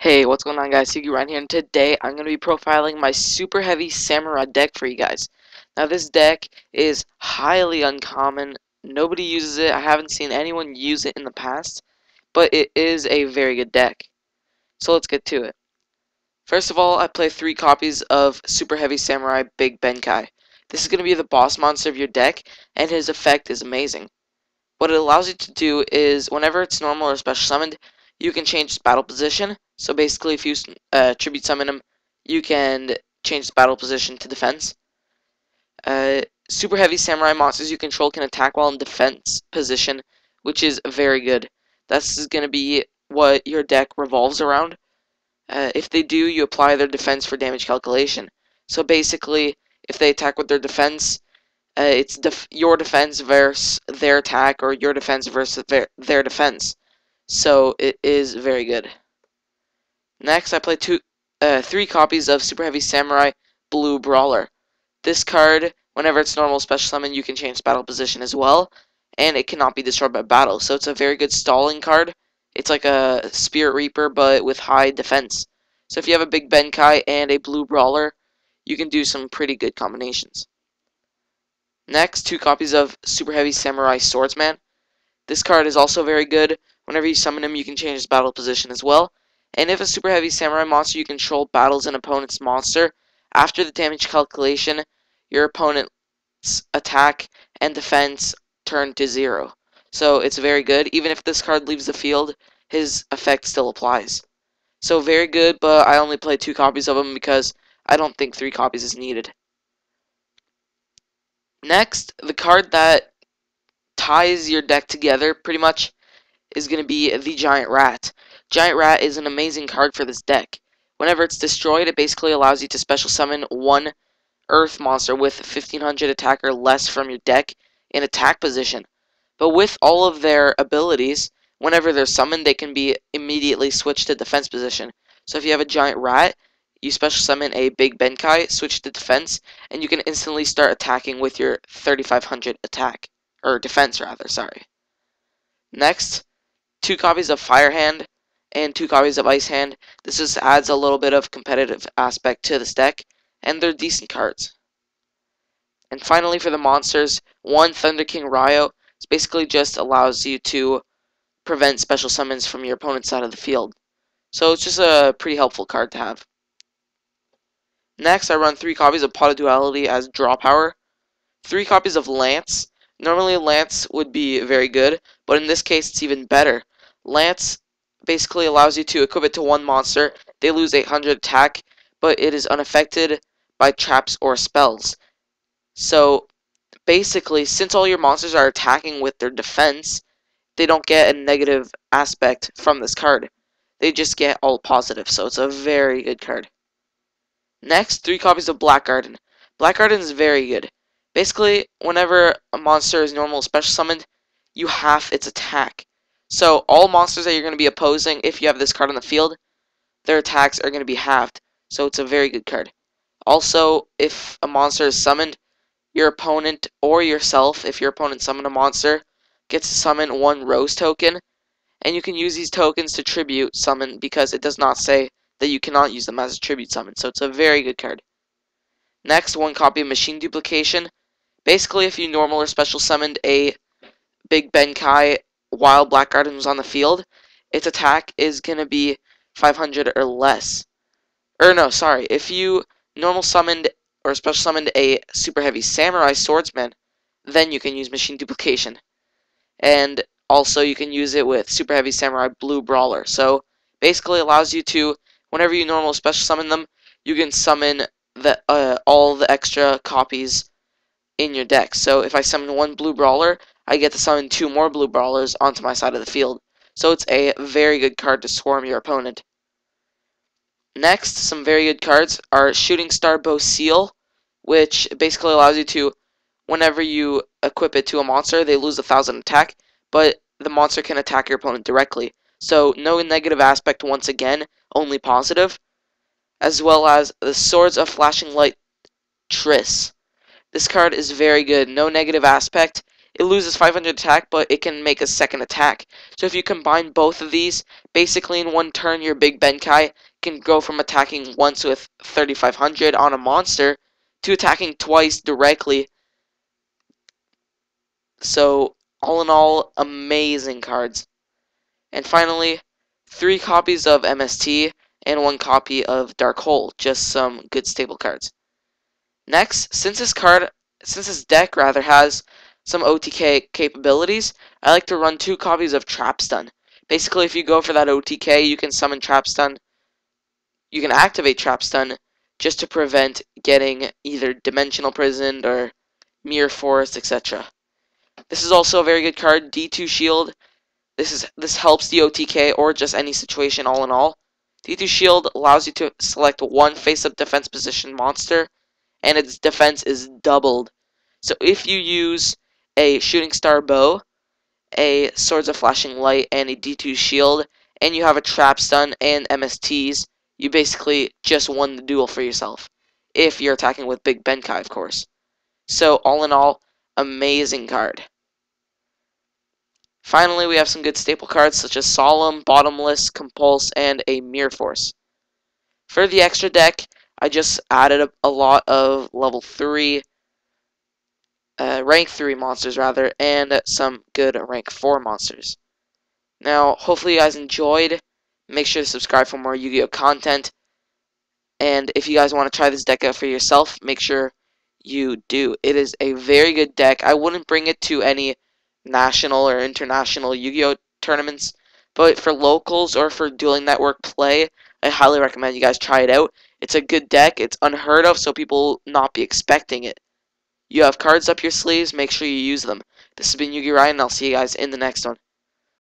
Hey, what's going on, guys? Yugioh right here, and today I'm going to be profiling my super heavy samurai deck for you guys. Now, this deck is highly uncommon. Nobody uses it. I haven't seen anyone use it in the past, but it is a very good deck. So let's get to it. First of all, I play 3 copies of Super Heavy Samurai Big Benkai. This is going to be the boss monster of your deck, and his effect is amazing. What it allows you to do is, whenever it's normal or special summoned, you can change its battle position. So basically, if you tribute summon him, you can change its battle position to defense. Super heavy samurai monsters you control can attack while in defense position, which is very good. This is going to be what your deck revolves around. If they do, you apply their defense for damage calculation. So basically, if they attack with their defense, it's your defense versus their attack, or your defense versus their defense. So it is very good. Next, I play 3 copies of Super Heavy Samurai Blue Brawler. This card, whenever it's normal special summon, you can change battle position as well, and it cannot be destroyed by battle. So it's a very good stalling card. It's like a Spirit Reaper, but with high defense. So if you have a big Benkai and a Blue Brawler, you can do some pretty good combinations. Next, 2 copies of Super Heavy Samurai Swordsman. This card is also very good. Whenever you summon him, you can change his battle position as well. And if a Super Heavy Samurai monster you control battles an opponent's monster, after the damage calculation, your opponent's attack and defense turn to 0. So it's very good. Even if this card leaves the field, his effect still applies. So very good, but I only play 2 copies of him because I don't think 3 copies is needed. Next, the card that ties your deck together pretty much is going to be the Giant Rat. Giant Rat is an amazing card for this deck. Whenever it's destroyed, it basically allows you to special summon one Earth monster with 1500 attack or less from your deck in attack position. But with all of their abilities, whenever they're summoned, they can be immediately switched to defense position. So if you have a Giant Rat, you special summon a Big Benkai, switch to defense, and you can instantly start attacking with your 3500 attack. Or defense, rather, sorry. Next, 2 copies of Fire Hand and 2 copies of Ice Hand. This just adds a little bit of competitive aspect to this deck, and they're decent cards. And finally, for the monsters, 1 Thunder King Ryo. This basically just allows you to prevent special summons from your opponent's side of the field. So it's just a pretty helpful card to have. Next, I run 3 copies of Pot of Duality as draw power. 3 copies of Lance. Normally, Lance would be very good, but in this case, it's even better. Lance basically allows you to equip it to 1 monster. They lose 800 attack, but it is unaffected by traps or spells. So, basically, since all your monsters are attacking with their defense, they don't get a negative aspect from this card. They just get all positive, so it's a very good card. Next, 3 copies of Blackgarden. Blackgarden is very good. Basically, whenever a monster is normal special summoned, you half its attack. So all monsters that you're going to be opposing, if you have this card on the field, their attacks are going to be halved. So it's a very good card. Also, if a monster is summoned, your opponent or yourself, if your opponent summoned a monster, gets to summon 1 Rose token, and you can use these tokens to tribute summon because it does not say that you cannot use them as a tribute summon. So it's a very good card. Next, 1 copy of Machine Duplication. Basically, if you normal or special summoned a Big Benkai while Blackgarden was on the field, its attack is going to be 500 or less. Or no, sorry. If you normal summoned or special summoned a Super Heavy Samurai Swordsman, then you can use Machine Duplication. And also you can use it with Super Heavy Samurai Blue Brawler. So basically allows you to, whenever you normal special summon them, you can summon all the extra copies in your deck. So if I summon 1 Blue Brawler, I get to summon 2 more Blue Brawlers onto my side of the field. So it's a very good card to swarm your opponent. Next, some very good cards are Shooting Star Bow Seal, which basically allows you to, whenever you equip it to a monster, they lose 1000 attack, but the monster can attack your opponent directly. So no negative aspect once again, only positive. As well as the Swords of Flashing Light Triss. This card is very good. No negative aspect. it loses 500 attack, but it can make a second attack. So if you combine both of these, basically in one turn, your Big Benkai can go from attacking once with 3500 on a monster to attacking twice directly. So all in all, amazing cards. And finally, 3 copies of MST and 1 copy of Dark Hole, just some good stable cards. Next, since this deck rather has some OTK capabilities, I like to run 2 copies of Trap Stun. Basically, if you go for that OTK, you can summon Trap Stun. You can activate Trap Stun just to prevent getting either Dimensional Prisoned or Mirror Forest, etc. This is also a very good card, D2 Shield. This helps the OTK or just any situation all in all. D2 Shield allows you to select 1 face-up defense position monster, and its defense is doubled. So if you use a Shooting Star Bow, a Swords of Flashing Light, and a D2 Shield, and you have a Trap Stun and MSTs, you basically just won the duel for yourself. If you're attacking with Big Benkai, of course. So all in all, amazing card. Finally, we have some good staple cards such as Solemn, Bottomless, Compulse, and a Mirror Force. For the extra deck, I just added a lot of level 3, rank 3 monsters rather, and some good rank 4 monsters. Now, hopefully you guys enjoyed. Make sure to subscribe for more Yu-Gi-Oh content. And if you guys want to try this deck out for yourself, make sure you do. It is a very good deck. I wouldn't bring it to any national or international Yu-Gi-Oh tournaments, but for locals or for Dueling Network play, I highly recommend you guys try it out. It's a good deck. It's unheard of, so people will not be expecting it. You have cards up your sleeves. Make sure you use them. This has been Yu-Gi Ryan, and I'll see you guys in the next one.